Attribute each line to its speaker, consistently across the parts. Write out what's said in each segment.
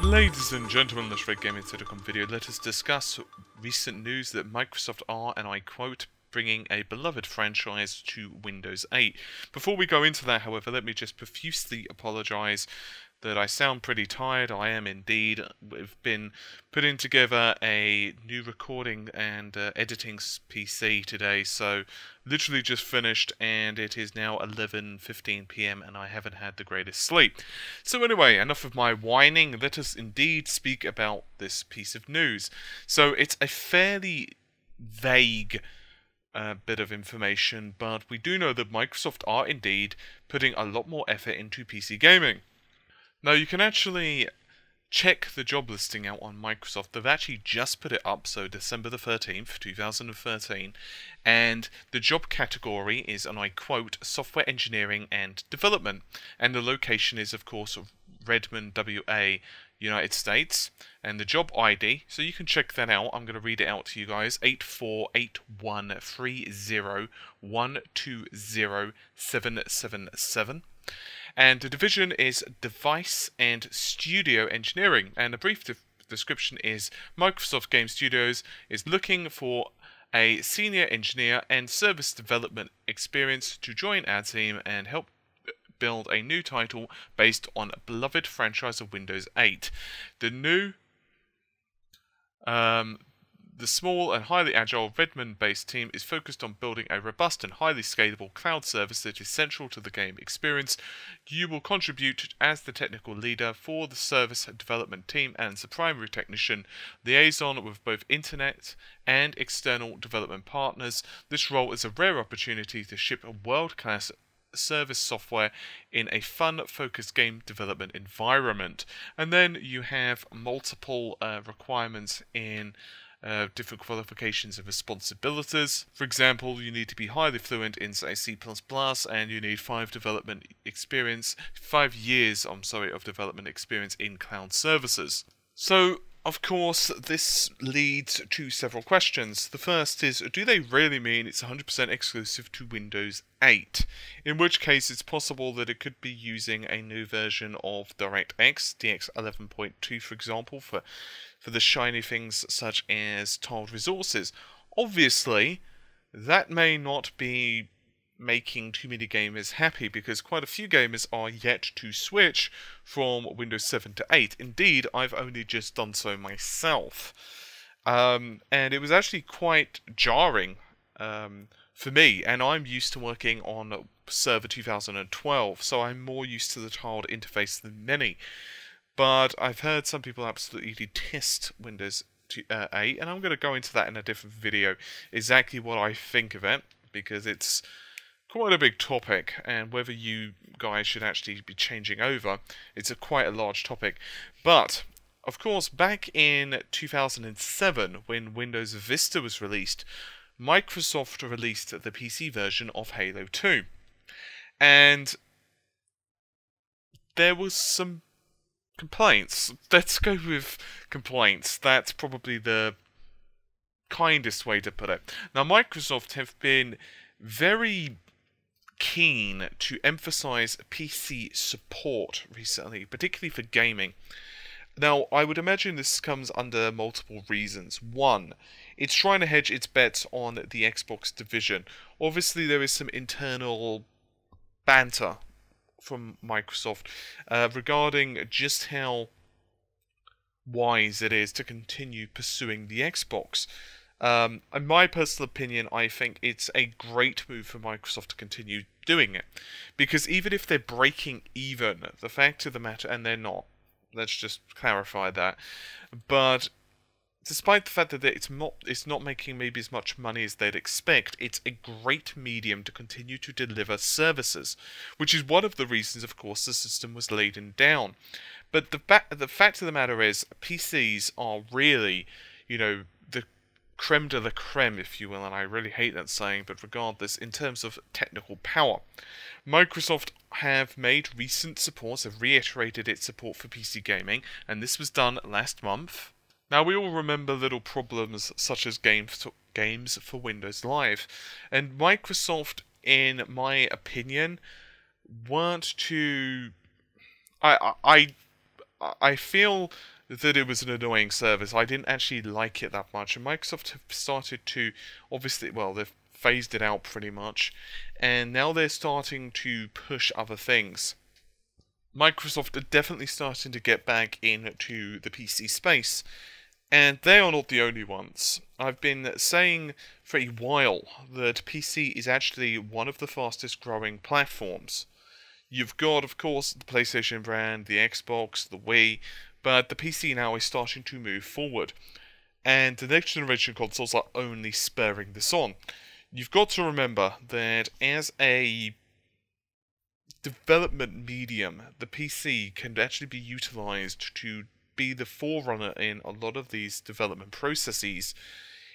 Speaker 1: Ladies and gentlemen, let's Red Gaming Telecom video. Let us discuss recent news that Microsoft are, and I quote, bringing a beloved franchise to Windows 8. Before we go into that, however, let me just profusely apologise that I sound pretty tired. I am indeed. We've been putting together a new recording and editing PC today, so literally just finished, and it is now 11:15 PM and I haven't had the greatest sleep. So anyway, enough of my whining. Let us indeed speak about this piece of news. So it's a fairly vague bit of information, but we do know that Microsoft are indeed putting a lot more effort into PC gaming. Now, you can actually check the job listing out on Microsoft. They've actually just put it up, so December the 13th, 2013, and the job category is, and I quote, Software Engineering and Development, and the location is, of course, Redmond, WA, United States, and the job ID, so you can check that out. I'm going to read it out to you guys, 848130120777. And the division is Device and Studio Engineering, and a brief description is Microsoft Game Studios is looking for a senior engineer and service development experience to join our team and help build a new title based on a beloved franchise of Windows 8. The small and highly agile Redmond-based team is focused on building a robust and highly scalable cloud service that is central to the game experience. You will contribute as the technical leader for the service development team and as a primary technician liaison with both internet and external development partners. This role is a rare opportunity to ship a world-class service software in a fun-focused game development environment. And then you have multiple requirements in different qualifications and responsibilities. For example, you need to be highly fluent in, say, C++, and you need 5 years of development experience in cloud services. So, of course, this leads to several questions. The first is, do they really mean it's 100% exclusive to Windows 8? In which case, it's possible that it could be using a new version of DirectX, DX 11.2, for example, for the shiny things such as tiled resources. Obviously, that may not be making too many gamers happy, because quite a few gamers are yet to switch from Windows 7 to 8. Indeed, I've only just done so myself. And it was actually quite jarring for me, and I'm used to working on Server 2012, so I'm more used to the tiled interface than many. But I've heard some people absolutely detest Windows 8, and I'm going to go into that in a different video, exactly what I think of it, because it's quite a big topic, and whether you guys should actually be changing over, it's quite a large topic. But, of course, back in 2007, when Windows Vista was released, Microsoft released the PC version of Halo 2. And there was some complaints. Let's go with complaints. That's probably the kindest way to put it. Now, Microsoft have been very keen to emphasize PC support recently, particularly for gaming. Now, I would imagine this comes under multiple reasons. One, it's trying to hedge its bets on the Xbox division. Obviously, there is some internal banter from Microsoft regarding just how wise it is to continue pursuing the Xbox. In my personal opinion, I think it's a great move for Microsoft to continue doing it, because even if they're breaking even, the fact of the matter, and they're not, let's just clarify that, but despite the fact that it's not making maybe as much money as they'd expect, it's a great medium to continue to deliver services, which is one of the reasons, of course, the system was laden down. But the fact of the matter is, PCs are really, the creme de la creme, if you will, and I really hate that saying, but regardless, in terms of technical power. Microsoft have made recent supports, have reiterated its support for PC gaming, and this was done last month. Now, we all remember little problems such as games for Windows Live, and Microsoft, in my opinion, weren't too... I feel that it was an annoying service. I didn't actually like it that much, and Microsoft have started to, obviously, well, they've phased it out pretty much, and now they're starting to push other things. Microsoft are definitely starting to get back into the PC space, and they are not the only ones. I've been saying for a while that PC is actually one of the fastest growing platforms. You've got, of course, the PlayStation brand, the Xbox, the Wii, but the PC now is starting to move forward. And the next generation consoles are only spurring this on. You've got to remember that as a development medium, the PC can actually be utilized to be the forerunner in a lot of these development processes.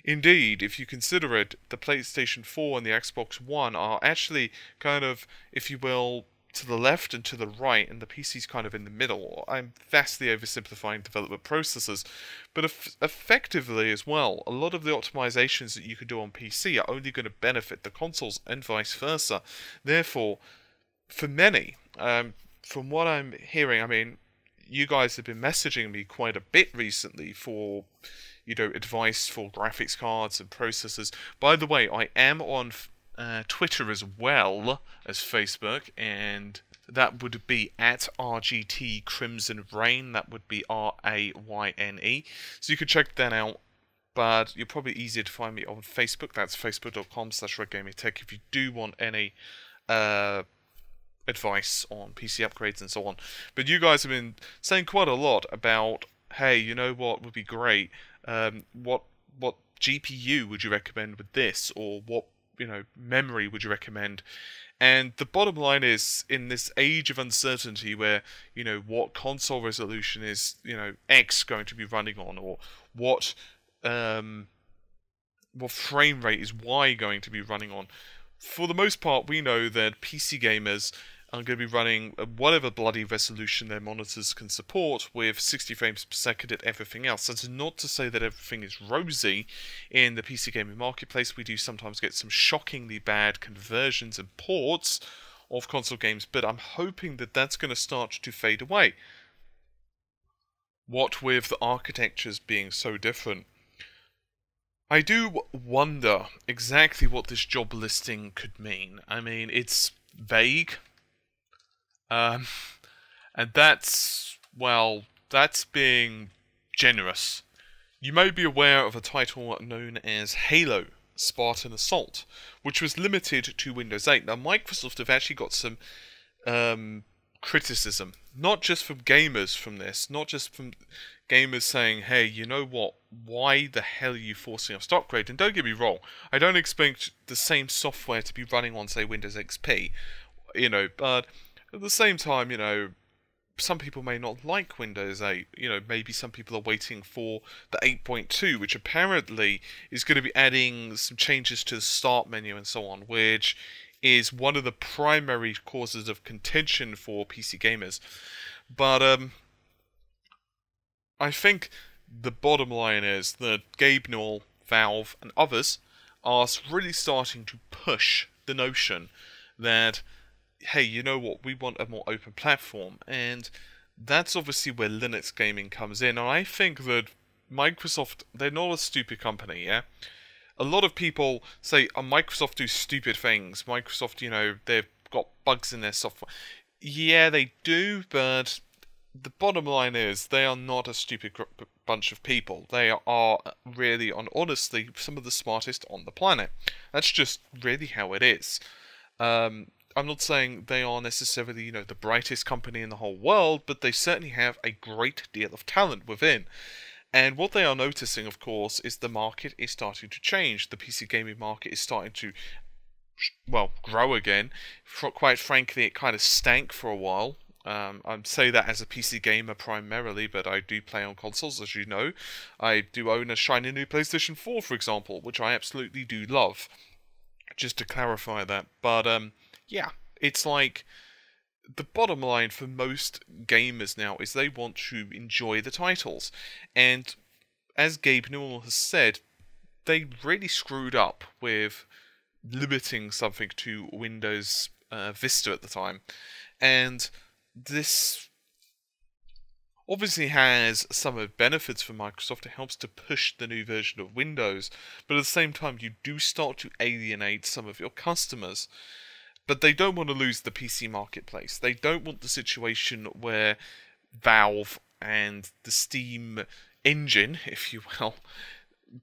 Speaker 1: Indeed, if you consider it, the PlayStation 4 and the Xbox One are actually kind of, if you will, to the left and to the right, and the PC's kind of in the middle. I'm vastly oversimplifying development processes, but effectively as well, a lot of the optimizations that you can do on PC are only going to benefit the consoles and vice versa. Therefore, for many, from what I'm hearing, I mean, you guys have been messaging me quite a bit recently for, advice for graphics cards and processors. By the way, I am on Twitter as well as Facebook, and that would be at RGT Crimson Rain. That would be RAYNE. So you can check that out. But you're probably easier to find me on Facebook. That's facebook.com/RedGamingTech if you do want any advice on PC upgrades and so on. But you guys have been saying quite a lot about, hey, you know what would be great? What GPU would you recommend with this, or what memory would you recommend? And the bottom line is, in this age of uncertainty where, what console resolution is, X going to be running on, or what frame rate is Y going to be running on, for the most part, we know that PC gamers are going to be running whatever bloody resolution their monitors can support with 60 frames per second and everything else. That's not to say that everything is rosy in the PC gaming marketplace. We do sometimes get some shockingly bad conversions and ports of console games, but I'm hoping that that's going to start to fade away. What with the architectures being so different. I do wonder exactly what this job listing could mean. I mean, it's vague. And that's being generous. You may be aware of a title known as Halo Spartan Assault, which was limited to Windows 8. Now, Microsoft have actually got some criticism, not just from gamers from this, not just from gamers saying, hey, you know what, why the hell are you forcing us to upgrade? And don't get me wrong, I don't expect the same software to be running on, say, Windows XP, but at the same time, some people may not like Windows 8. Maybe some people are waiting for the 8.2, which apparently is going to be adding some changes to the start menu and so on, which is one of the primary causes of contention for PC gamers. But I think the bottom line is that Gabe Newell, Valve, and others are really starting to push the notion that, hey, you know what, we want a more open platform, and that's obviously where Linux gaming comes in. And I think that Microsoft, they're not a stupid company, yeah? A lot of people say, Microsoft do stupid things. Microsoft, they've got bugs in their software. Yeah, they do, but the bottom line is they are not a stupid bunch of people. They are really, honestly, some of the smartest on the planet. That's just really how it is. I'm not saying they are necessarily, the brightest company in the whole world, but they certainly have a great deal of talent within. And what they are noticing, of course, is the market is starting to change. The PC gaming market is starting to, grow again. Quite frankly, it kind of stank for a while. I'd say that as a PC gamer primarily, but I do play on consoles, as you know. I do own a shiny new PlayStation 4, for example, which I absolutely do love. Just to clarify that. But, yeah, it's like, the bottom line for most gamers now is they want to enjoy the titles. And as Gabe Newell has said, they really screwed up with limiting something to Windows Vista at the time. And this obviously has some of the benefits for Microsoft. It helps to push the new version of Windows, but at the same time you do start to alienate some of your customers. But they don't want to lose the PC marketplace. They don't want the situation where Valve and the Steam engine, if you will,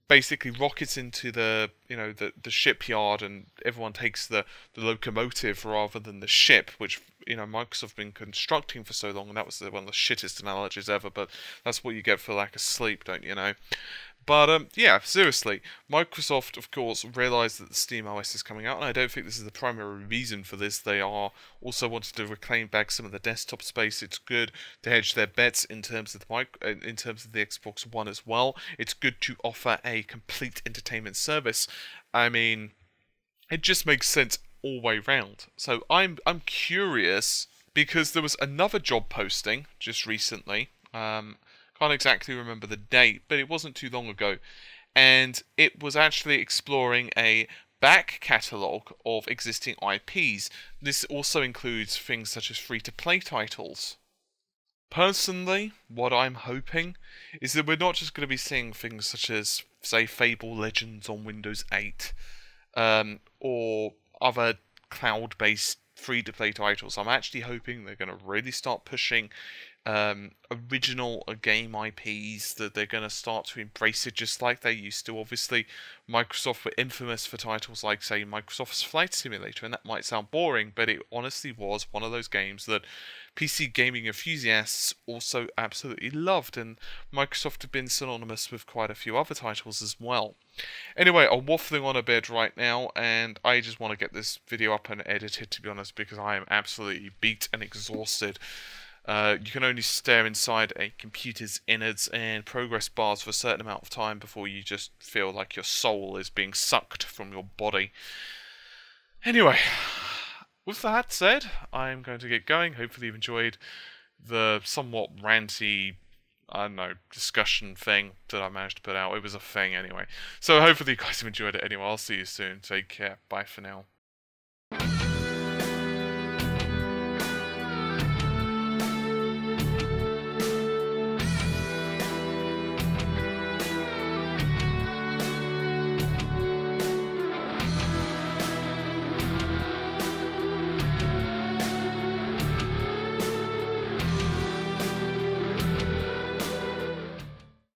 Speaker 1: basically rockets into the the shipyard, and everyone takes the locomotive rather than the ship, which Microsoft have been constructing for so long, and that was one of the shittest analogies ever. But that's what you get for lack of sleep, don't you know? But yeah, seriously, Microsoft, of course, realised that the Steam OS is coming out, and I don't think this is the primary reason for this. They are also wanting to reclaim back some of the desktop space. It's good to hedge their bets in terms of the Xbox One as well. It's good to offer a complete entertainment service. I mean, it just makes sense all way round. So I'm curious because there was another job posting just recently. Can't exactly remember the date, but it wasn't too long ago, and it was actually exploring a back catalogue of existing IPs. This also includes things such as free-to-play titles. Personally, what I'm hoping is that we're not just going to be seeing things such as, say, Fable Legends on Windows 8, or other cloud-based free-to-play titles. I'm actually hoping they're going to really start pushing original game IPs, that they're going to start to embrace it just like they used to. Obviously, Microsoft were infamous for titles like, say, Microsoft's Flight Simulator, and that might sound boring, but it honestly was one of those games that PC gaming enthusiasts also absolutely loved, and Microsoft have been synonymous with quite a few other titles as well. Anyway, I'm waffling on a bit right now, and I just want to get this video up and edited, to be honest, because I am absolutely beat and exhausted. You can only stare inside a computer's innards and progress bars for a certain amount of time before you just feel like your soul is being sucked from your body. Anyway, with that said, I'm going to get going. Hopefully you've enjoyed the somewhat ranty, I don't know, discussion thing that I managed to put out. It was a thing anyway. So hopefully you guys have enjoyed it anyway. I'll see you soon. Take care. Bye for now.